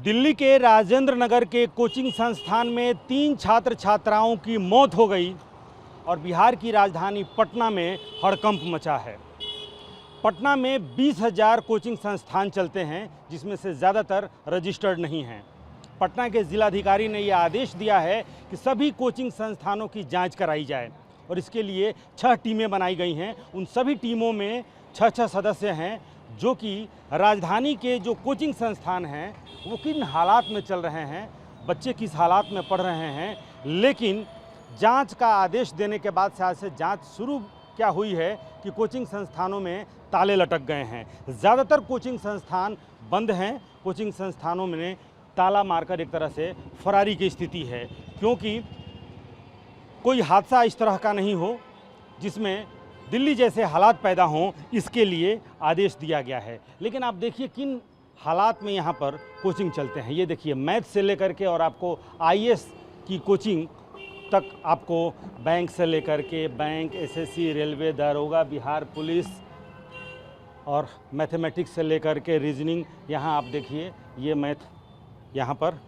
दिल्ली के राजेंद्र नगर के कोचिंग संस्थान में 3 छात्र छात्राओं की मौत हो गई और बिहार की राजधानी पटना में हड़कंप मचा है। पटना में 20,000 कोचिंग संस्थान चलते हैं, जिसमें से ज़्यादातर रजिस्टर्ड नहीं हैं। पटना के जिलाधिकारी ने यह आदेश दिया है कि सभी कोचिंग संस्थानों की जांच कराई जाए और इसके लिए 6 टीमें बनाई गई हैं। उन सभी टीमों में 6 सदस्य हैं, जो कि राजधानी के जो कोचिंग संस्थान हैं वो किन हालात में चल रहे हैं, बच्चे किस हालात में पढ़ रहे हैं। लेकिन जांच का आदेश देने के बाद से आज से जांच शुरू क्या हुई है कि कोचिंग संस्थानों में ताले लटक गए हैं। ज़्यादातर कोचिंग संस्थान बंद हैं। कोचिंग संस्थानों में ताला मारकर एक तरह से फरारी की स्थिति है, क्योंकि कोई हादसा इस तरह का नहीं हो जिसमें दिल्ली जैसे हालात पैदा हों, इसके लिए आदेश दिया गया है। लेकिन आप देखिए किन हालात में यहाँ पर कोचिंग चलते हैं। ये देखिए, मैथ से लेकर के और आपको आईएएस की कोचिंग तक, आपको बैंक से लेकर के बैंक, एसएससी, रेलवे, दारोगा, बिहार पुलिस और मैथमेटिक्स से लेकर के रीजनिंग। यहाँ आप देखिए, ये मैथ यहाँ पर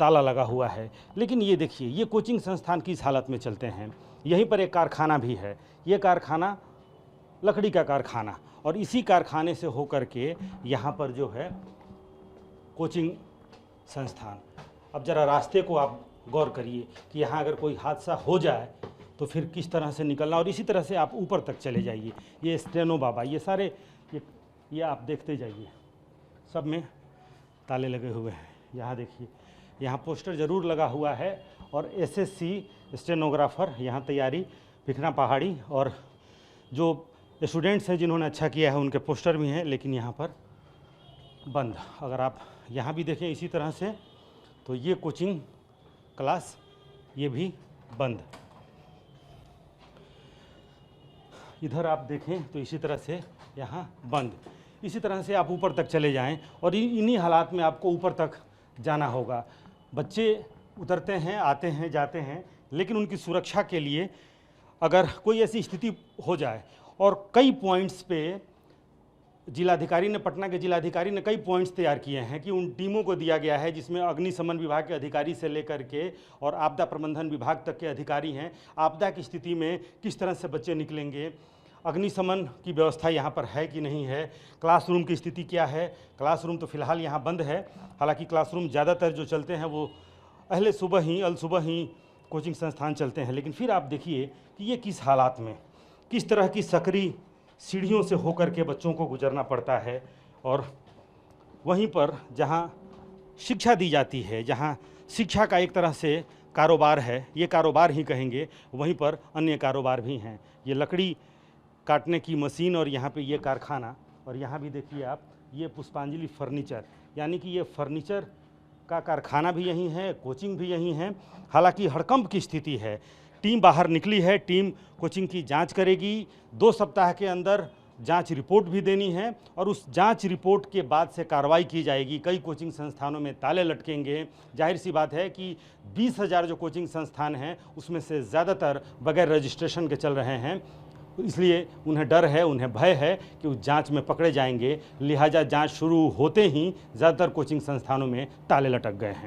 ताला लगा हुआ है। लेकिन ये देखिए, ये कोचिंग संस्थान किस हालत में चलते हैं। यहीं पर एक कारखाना भी है। ये कारखाना लकड़ी का कारखाना, और इसी कारखाने से होकर के यहाँ पर जो है कोचिंग संस्थान। अब ज़रा रास्ते को आप गौर करिए कि यहाँ अगर कोई हादसा हो जाए तो फिर किस तरह से निकलना, और इसी तरह से आप ऊपर तक चले जाइए। ये स्टेनो बाबा, ये सारे ये आप देखते जाइए, सब में ताले लगे हुए हैं। यहाँ देखिए, यहाँ पोस्टर ज़रूर लगा हुआ है, और एसएससी स्टेनोग्राफर यहाँ तैयारी, भिखना पहाड़ी, और जो स्टूडेंट्स हैं जिन्होंने अच्छा किया है उनके पोस्टर भी हैं, लेकिन यहाँ पर बंद। अगर आप यहाँ भी देखें इसी तरह से, तो ये कोचिंग क्लास ये भी बंद। इधर आप देखें तो इसी तरह से यहाँ बंद। इसी तरह से आप ऊपर तक चले जाएं और इन्हीं हालात में आपको ऊपर तक जाना होगा। बच्चे उतरते हैं, आते हैं, जाते हैं, लेकिन उनकी सुरक्षा के लिए अगर कोई ऐसी स्थिति हो जाए, और कई पॉइंट्स पे जिलाधिकारी ने, पटना के जिलाधिकारी ने कई पॉइंट्स तैयार किए हैं कि उन टीमों को दिया गया है जिसमें अग्निशमन विभाग के अधिकारी से लेकर के और आपदा प्रबंधन विभाग तक के अधिकारी हैं। आपदा की स्थिति में किस तरह से बच्चे निकलेंगे, अग्निशमन की व्यवस्था यहाँ पर है कि नहीं है, क्लासरूम की स्थिति क्या है। क्लासरूम तो फ़िलहाल यहाँ बंद है। हालांकि क्लासरूम ज़्यादातर जो चलते हैं वो अल सुबह ही कोचिंग संस्थान चलते हैं। लेकिन फिर आप देखिए कि ये किस हालात में, किस तरह की सकरी सीढ़ियों से होकर के बच्चों को गुजरना पड़ता है। और वहीं पर जहाँ शिक्षा दी जाती है, जहाँ शिक्षा का एक तरह से कारोबार है, ये कारोबार ही कहेंगे, वहीं पर अन्य कारोबार भी हैं। ये लकड़ी काटने की मशीन, और यहाँ पे ये कारखाना, और यहाँ भी देखिए आप, ये पुष्पांजलि फर्नीचर, यानी कि ये फर्नीचर का कारखाना भी यहीं है, कोचिंग भी यहीं है। हालांकि हड़कंप की स्थिति है। टीम बाहर निकली है, टीम कोचिंग की जांच करेगी। 2 सप्ताह के अंदर जांच रिपोर्ट भी देनी है, और उस जांच रिपोर्ट के बाद से कार्रवाई की जाएगी। कई कोचिंग संस्थानों में ताले लटकेंगे। जाहिर सी बात है कि 20,000 जो कोचिंग संस्थान हैं उसमें से ज़्यादातर बगैर रजिस्ट्रेशन के चल रहे हैं, इसलिए उन्हें डर है, उन्हें भय है कि उस जांच में पकड़े जाएंगे। लिहाजा जांच शुरू होते ही ज़्यादातर कोचिंग संस्थानों में ताले लटक गए हैं।